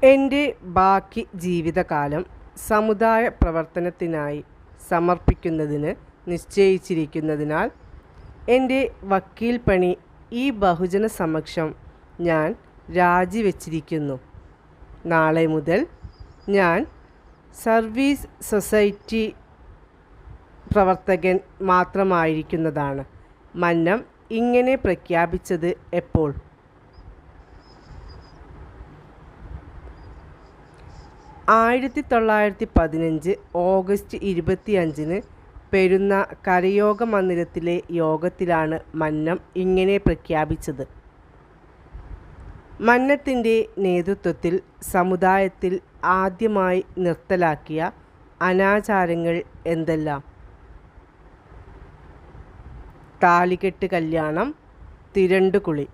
എൻ്റെ ബാക്കി ജീവിതകാലം സമുദായ പ്രവർത്തനത്തിനായി സമർപ്പിക്കുന്നതിന് നിശ്ചയിച്ചിരിക്കുന്നതിനാൽ എൻ്റെ വക്കീൽ പണി ഈ ബഹുജന സമക്ഷം ഞാൻ രാജിവെച്ചിരിക്കുന്നു. നാളെ മുതൽ ഞാൻ സർവീസ് സൊസൈറ്റി പ്രവർത്തകൻ മാത്രമായിരിക്കുന്നതാണ്. മന്നം ഇങ്ങനെ പ്രഖ്യാപിച്ചത് എപ്പോൾ? 1915 ഓഗസ്റ്റ് 25 പെരുന്ന കരയോഗ മന്ദിരത്തിലെ യോഗത്തിലാണ് മന്നം ഇങ്ങനെ പ്രഖ്യാപിച്ചത്. മന്നത്തിൻ്റെ നേതൃത്വത്തിൽ സമുദായത്തിൽ ആദ്യമായി നിർത്തലാക്കിയ അനാചാരങ്ങൾ എന്തെല്ലാം? താലികെട്ട് കല്യാണം, തിരണ്ടുകുളി.